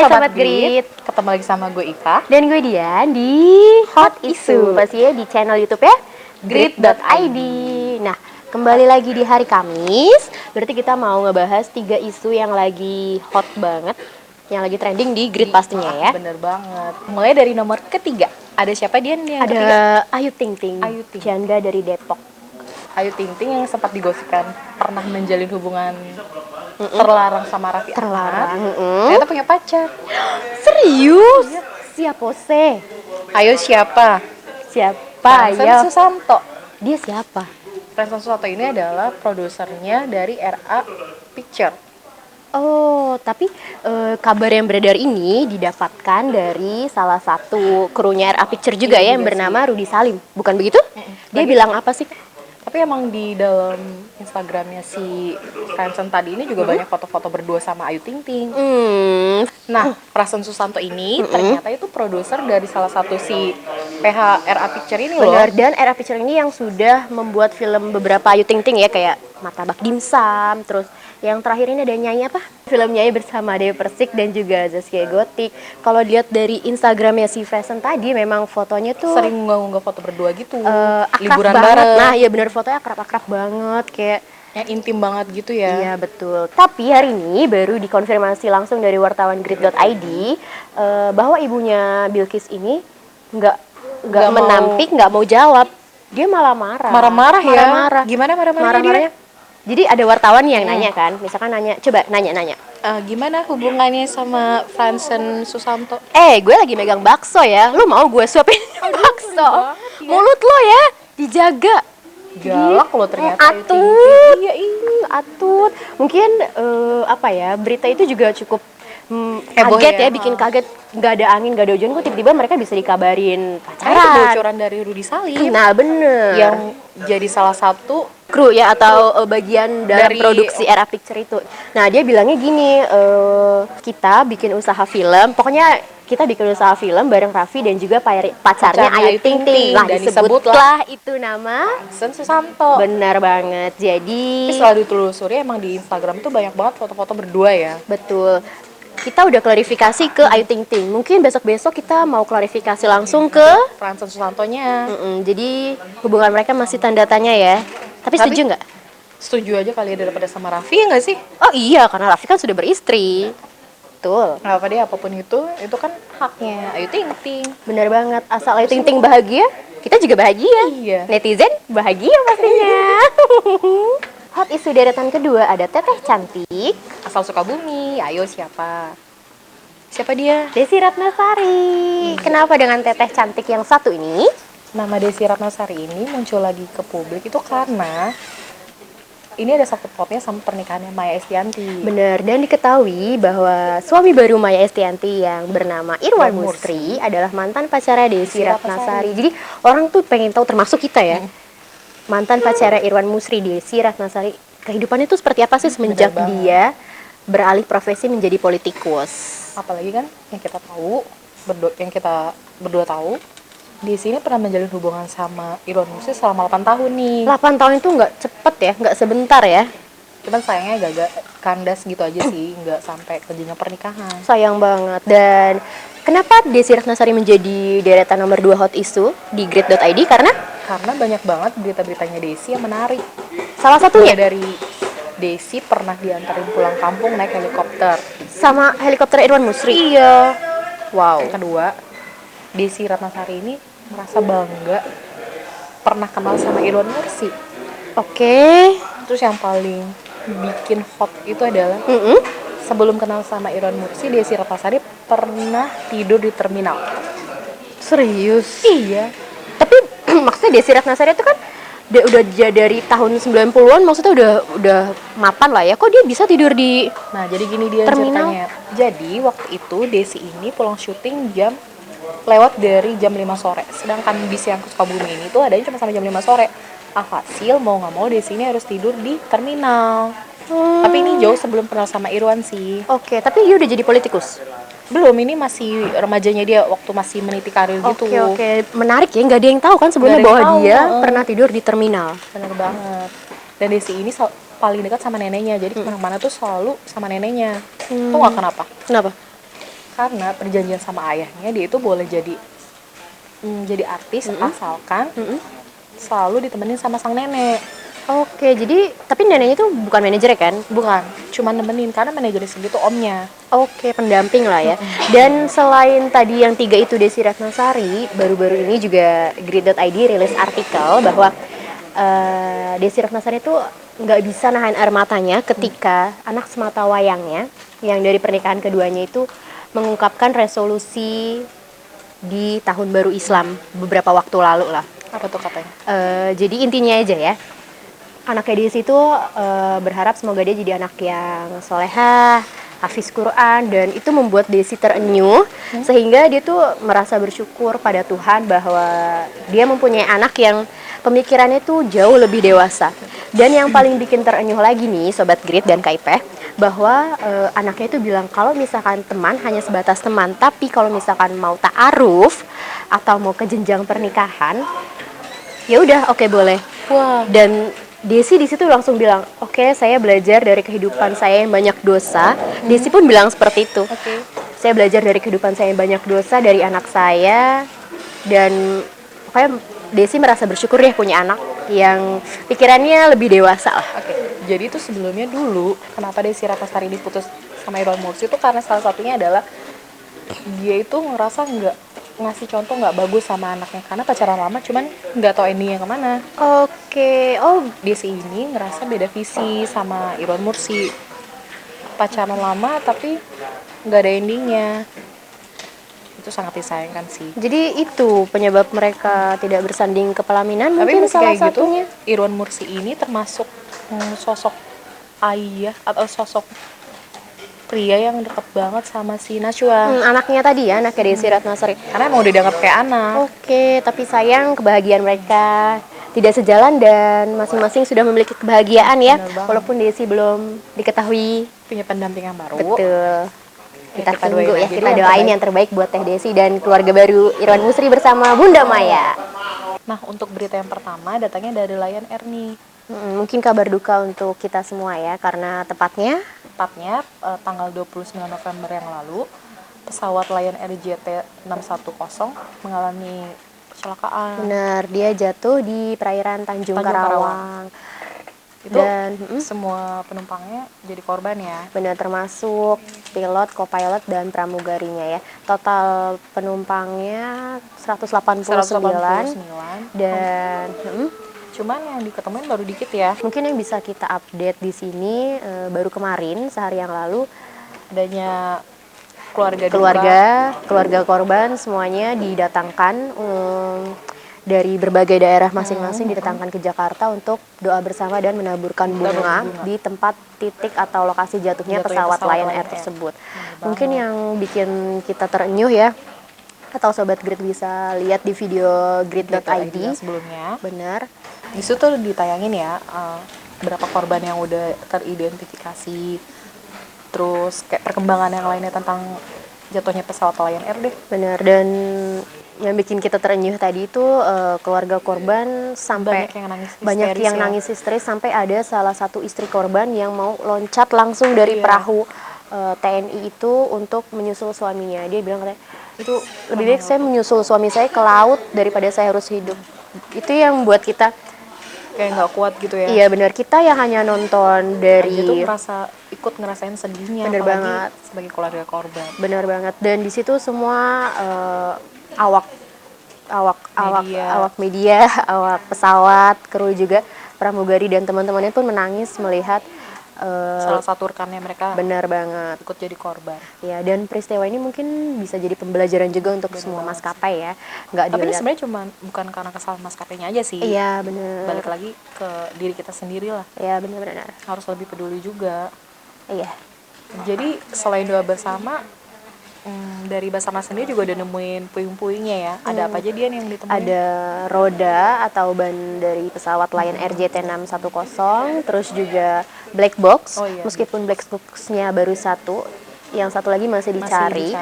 Sobat Grit, ketemu lagi sama gue Ika dan gue Dian di Hot Issue, pastinya di channel YouTube ya, Grit.id. Nah, kembali lagi di hari Kamis, berarti kita mau ngebahas 3 isu yang lagi hot banget, yang lagi trending di Grit pastinya ya. Bener banget. Mulai dari nomor ketiga, ada siapa Dian yang Ada ketiga? Ayu Ting Ting, janda dari Depok. Ayu Ting Ting yang sempat digosipkan pernah menjalin hubungan terlarang sama Raffi Ahmad. Terlarang. Ternyata punya pacar. Serius? Siapa sih? Ayo siapa? Siapa Vincent ya? Susanto. Dia siapa? Vincent Susanto ini adalah produsernya dari RA Picture. Oh, tapi kabar yang beredar ini didapatkan dari salah satu krunya RA Picture juga ya, yang bernama Rudy Salim. Bukan begitu? Dia bilang apa sih? Tapi emang di dalam Instagramnya si Vincent tadi ini juga banyak foto-foto berdua sama Ayu Ting Ting. Nah, Prasen Susanto ini ternyata itu produser dari salah satu si PH RA Picture ini loh. Benar, dan RA Picture ini yang sudah membuat film beberapa Ayu Ting Ting ya, kayak Martabak Dimsum, terus yang terakhir ini ada nyanyi apa? Film nyanyi bersama Dewi Persik dan juga Zaskia Gotik. Kalau lihat dari Instagramnya si Vincent tadi, memang fotonya tuh sering ngunggah foto berdua gitu, akrab liburan banget. bareng. Nah, iya benar, fotonya akrab-akrab banget, kayak yang intim banget gitu ya. Iya betul. Tapi hari ini baru dikonfirmasi langsung dari wartawan Grid.id bahwa ibunya Bilkis ini nggak menampik, nggak mau jawab. Dia malah marah. Marah-marah ya. Marah-marah. Gimana marah-marahnya dia? Jadi ada wartawan yang nanya kan, misalkan coba nanya. Gimana hubungannya sama Vincent Susanto? Gue lagi megang bakso ya, lu mau gue suapin bakso? Ya. Mulut lo ya, dijaga. Galak lo ternyata. Atut. Iya, atut. Mungkin berita itu juga cukup kaget ya, bikin kaget. Nggak ada angin, nggak ada hujan, kok tiba-tiba mereka bisa dikabarin pacaran. Itu bocoran dari Rudy Salim. Nah, bener. Yang jadi salah satu kru ya, atau bagian dari produksi RA Picture itu. Nah, dia bilangnya gini, kita bikin usaha film, pokoknya kita bikin usaha film bareng Raffi dan juga pacarnya Ayu Ting Ting. Nah, disebutlah itu nama Vincent Susanto. Benar banget. Jadi setelah ditelusuri emang di Instagram tuh banyak banget foto-foto berdua ya. Betul. Kita udah klarifikasi ke Ayu Ting Ting. Mungkin besok-besok kita mau klarifikasi langsung ke Vincent Susantonya. Jadi hubungan mereka masih tanda tanya ya. Tapi setuju nggak? Setuju aja kali ya, daripada sama Raffi, ya nggak sih? Oh iya, karena Raffi kan sudah beristri. Betul. Nggak apa deh, apapun itu kan haknya Ayu Ting Ting. Benar banget. Asal Ayu Ting Ting bahagia, kita juga bahagia. Iya. Netizen bahagia pastinya. Hot isu deretan kedua ada Teteh Cantik. Asal Sukabumi. Ayo siapa? Siapa dia? Desi Ratnasari. Kenapa dengan Teteh Cantik yang satu ini? Nama Desi Ratnasari ini muncul lagi ke publik itu karena ini ada sangkut pautnya sama pernikahannya Maya Estianty. Benar, dan diketahui bahwa suami baru Maya Estianty yang bernama Irwan Musri adalah mantan pacarnya Desi Ratnasari. Jadi orang tuh pengen tahu, termasuk kita ya, mantan pacarnya Irwan Musri, Desi Ratnasari, kehidupannya tuh seperti apa sih semenjak dia beralih profesi menjadi politikus. Apalagi kan yang kita tahu, yang kita berdua tahu, di sini pernah menjalin hubungan sama Irwan Musri selama 8 tahun nih. 8 tahun itu nggak cepet ya, nggak sebentar ya. Cuman sayangnya agak kandas gitu aja sih, nggak sampai ke jenjang pernikahan. Sayang banget. Dan kenapa Desi Ratnasari menjadi deretan nomor 2 hot issue di Grid.id? Karena banyak banget berita-beritanya Desi yang menarik. Salah satunya dari Desi pernah diantarin pulang kampung naik helikopter. Sama helikopter Irwan Musri? Iya. Wow. Yang kedua, Desi Ratnasari ini merasa bangga pernah kenal sama Irwan Musri. Oke. Terus yang paling bikin hot itu adalah sebelum kenal sama Irwan Musri, Desi Ratnasari pernah tidur di terminal. Serius? Iya. Tapi maksudnya Desi Ratnasari itu kan udah dari tahun 90-an, maksudnya udah mapan lah ya. Kok dia bisa tidur di jadi gini dia terminal? Ceritanya. Jadi waktu itu Desi ini pulang syuting lewat dari jam 5 sore. Sedangkan bis yang ke Sukabumi ini tuh adanya cuma sampai jam 5 sore. Alhasil mau nggak mau Desi ini harus tidur di terminal. Tapi ini jauh sebelum kenal sama Irwan sih. Oke, tapi dia udah jadi politikus? Belum, ini masih remajanya dia waktu masih meniti karir gitu. Oke. Menarik ya, nggak ada yang tahu kan sebelumnya bahwa dia pernah tidur di terminal. Benar banget. Dan Desi ini paling dekat sama neneknya, jadi kemana-mana tuh selalu sama neneknya. Tuh nggak kenapa? Kenapa? karena perjanjian sama ayahnya dia itu boleh jadi artis asalkan selalu ditemenin sama sang nenek. Oke, jadi tapi neneknya itu bukan manajer kan? Bukan, cuma nemenin karena manajer sendiri itu omnya. Oke, pendamping lah ya. Dan selain tadi yang 3 itu Desi Ratnasari, baru-baru ini juga Grid.id rilis artikel bahwa Desi Ratnasari itu nggak bisa nahan air matanya ketika anak semata wayangnya yang dari pernikahan keduanya itu mengungkapkan resolusi di tahun baru Islam beberapa waktu lalu lah. Apa tuh katanya? Jadi intinya aja ya, anaknya Desi itu berharap semoga dia jadi anak yang solehah, hafiz Quran, dan itu membuat Desi terenyuh sehingga dia tuh merasa bersyukur pada Tuhan bahwa dia mempunyai anak yang pemikirannya tuh jauh lebih dewasa. Dan yang paling bikin terenyuh lagi nih Sobat Grid dan Kaipeh, bahwa anaknya itu bilang kalau misalkan teman hanya sebatas teman, tapi kalau misalkan mau ta'aruf atau mau ke jenjang pernikahan, ya udah oke, boleh. Wah. Dan Desi di situ langsung bilang, oke, saya belajar dari kehidupan saya yang banyak dosa. Desi pun bilang seperti itu. Oke. Saya belajar dari kehidupan saya yang banyak dosa dari anak saya, dan pokoknya Desi merasa bersyukur ya punya anak yang pikirannya lebih dewasa lah. Oke. Jadi itu sebelumnya dulu kenapa Desi Ratnasari diputus sama Irwan Mursi itu karena salah satunya adalah dia itu ngerasa nggak ngasih contoh nggak bagus sama anaknya karena pacaran lama cuman nggak tahu endingnya kemana. Oke, oh Desi ini ngerasa beda visi sama Irwan Mursi, pacaran lama tapi nggak ada endingnya, itu sangat disayangkan sih. jadi itu penyebab mereka tidak bersanding ke pelaminan Tapi mungkin meski salah kayak gitu, satunya. Irwan Mursi ini termasuk sosok ayah atau sosok pria yang deket banget sama si Najwa. Anaknya tadi ya, anaknya Desi Ratnasari. Karena emang udah dianggap kayak anak. Oke, tapi sayang kebahagiaan mereka tidak sejalan dan masing-masing sudah memiliki kebahagiaan ya, Bener banget. walaupun Desi belum diketahui. Punya pendamping yang baru. Betul. Kita kita tunggu doain ya, aja kita dulu doain yang terbaik buat Teh Desi dan keluarga baru Irwan Musri bersama Bunda Maya. Nah, untuk berita yang pertama datangnya dari Lion Air nih. Mungkin kabar duka untuk kita semua ya, karena tepatnya Tanggal 29 November yang lalu, pesawat Lion Air JT610 mengalami kecelakaan. benar dia jatuh di perairan Tanjung Tanjung Karawang. Itu Dan semua penumpangnya jadi korban ya. benar termasuk pilot, co-pilot dan pramugarinya ya. Total penumpangnya 189 dan Cuman yang diketemuin baru dikit ya. mungkin yang bisa kita update di sini baru kemarin sehari yang lalu Adanya keluarga korban semuanya didatangkan dari berbagai daerah masing-masing didatangkan ke Jakarta untuk doa bersama dan menaburkan bunga di tempat titik atau lokasi jatuhnya pesawat Lion Air tersebut. Mungkin yang bikin kita terenyuh ya, atau Sobat Grid bisa lihat di video grid.id sebelumnya. benar. Di situ tuh ditayangin ya berapa korban yang udah teridentifikasi, terus kayak perkembangan yang lainnya tentang jatuhnya pesawat Lion Air deh. Benar, dan yang bikin kita terenyuh tadi itu keluarga korban sampai banyak yang nangis histeris sampai ada salah satu istri korban yang mau loncat langsung dari perahu TNI itu untuk menyusul suaminya. Dia bilang katanya, itu lebih baik saya menyusul suami saya ke laut daripada saya harus hidup. Itu yang buat kita kayak nggak kuat gitu ya. Iya benar, kita yang hanya nonton dari itu ikut ngerasain sedihnya, bener banget sebagai keluarga korban. Bener banget, dan di situ semua awak media, awak pesawat, kru juga pramugari dan teman-temannya pun menangis melihat salah satu rekannya mereka benar banget ikut jadi korban. Ya, dan peristiwa ini mungkin bisa jadi pembelajaran juga untuk semua maskapai ya. Tapi ini sebenarnya bukan karena kesalahan maskapainya aja sih. Iya benar. Balik lagi ke diri kita sendiri lah. Iya benar-benar. Harus lebih peduli juga. Iya. Jadi selain doa bersama, dari Basarnas sendiri juga udah nemuin puing-puingnya ya. Ada apa aja dia yang ditemuin? Ada roda atau ban dari pesawat Lion Air JT610, terus juga black box. Meskipun black box-nya baru satu, yang satu lagi masih dicari.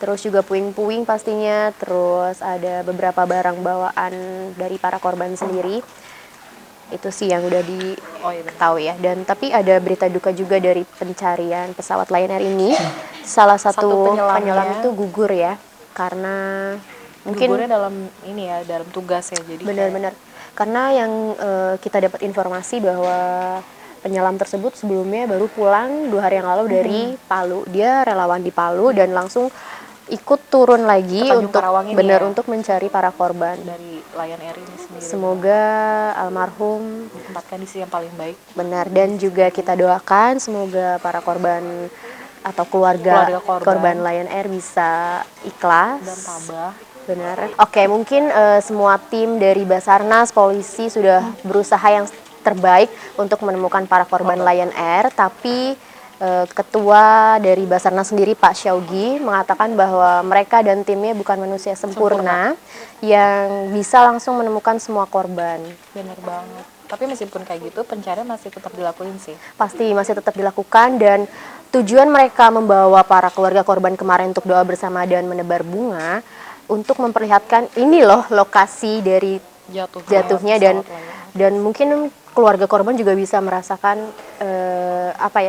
Terus juga puing-puing pastinya, terus ada beberapa barang bawaan dari para korban sendiri. Itu sih yang udah Oh iya benar. tahu ya. Dan tapi ada berita duka juga dari pencarian pesawat Lion Air ini. Salah satu penyelam itu gugur ya, karena mungkin gugurnya dalam ini ya, dalam tugas ya. Jadi benar-benar karena yang kita dapat informasi bahwa penyelam tersebut sebelumnya baru pulang 2 hari yang lalu dari Palu. Dia relawan di Palu dan langsung ikut turun lagi Ke Tanjung untuk Karawang ini benar ya? untuk mencari para korban. dari Lion Air ini sendiri. Semoga almarhum Ditempatkan di sisi yang paling baik. benar, dan juga kita doakan semoga para korban atau keluarga korban Lion Air bisa ikhlas dan tabah. Benar. Oke, mungkin semua tim dari Basarnas, polisi sudah berusaha yang terbaik untuk menemukan para korban Lion Air, tapi ketua dari Basarnas sendiri Pak Syaugi mengatakan bahwa mereka dan timnya bukan manusia sempurna yang bisa langsung menemukan semua korban. Benar banget. Tapi meskipun kayak gitu, pencarian masih tetap dilakuin sih. Pasti masih tetap dilakukan, dan tujuan mereka membawa para keluarga korban kemarin untuk doa bersama dan menebar bunga untuk memperlihatkan ini loh lokasi dari jatuhnya, dan mungkin keluarga korban juga bisa merasakan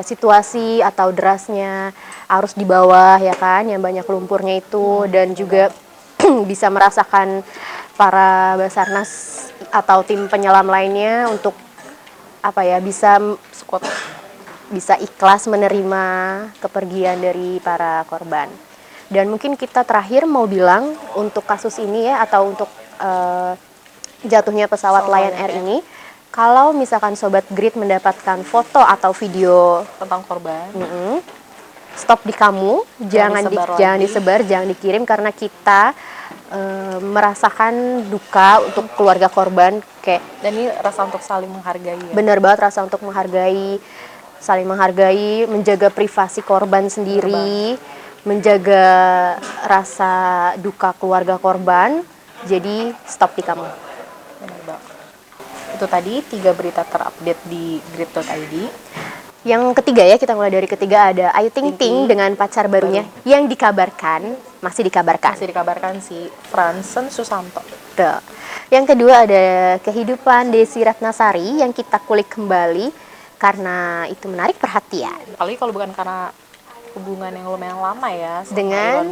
situasi atau derasnya arus di bawah ya kan, yang banyak lumpurnya itu, dan juga bisa merasakan para Basarnas atau tim penyelam lainnya untuk bisa ikhlas menerima kepergian dari para korban. Dan mungkin kita terakhir mau bilang untuk kasus ini ya, atau untuk jatuhnya pesawat Lion Air ini, kalau misalkan Sobat Grid mendapatkan foto atau video tentang korban, stop di kamu, jangan disebar, jangan dikirim, karena kita merasakan duka untuk keluarga korban. Dan ini rasa untuk saling menghargai ya. Benar banget, rasa untuk menghargai, saling menghargai, menjaga privasi korban sendiri, menjaga rasa duka keluarga korban. Jadi stop di kamu. Benar banget. Itu tadi 3 berita terupdate di grid.id. Yang ketiga ya, kita mulai dari ketiga, ada Ayu Ting Ting dengan pacar barunya yang masih dikabarkan si Fransen Susanto. Tuh. Yang kedua ada kehidupan Desi Ratnasari yang kita kulik kembali karena itu menarik perhatian. Apalagi kalau bukan karena hubungan yang lumayan lama ya dengan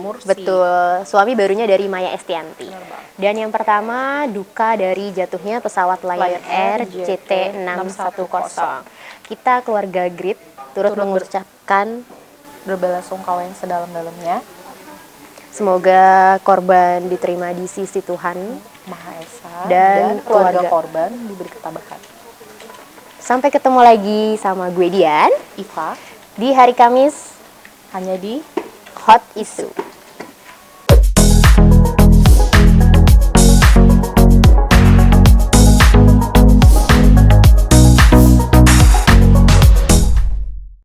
suami barunya dari Maya Estianty. Dan yang pertama, duka dari jatuhnya pesawat Lion Air JT610. Kita keluarga Grid turut mengucapkan berbela-sungkawa yang sedalam-dalamnya. Semoga korban diterima di sisi Tuhan Maha Esa, dan keluarga korban diberi ketabahan. Sampai ketemu lagi sama gue Dian, Iva, di hari Kamis hanya di Hot Issue.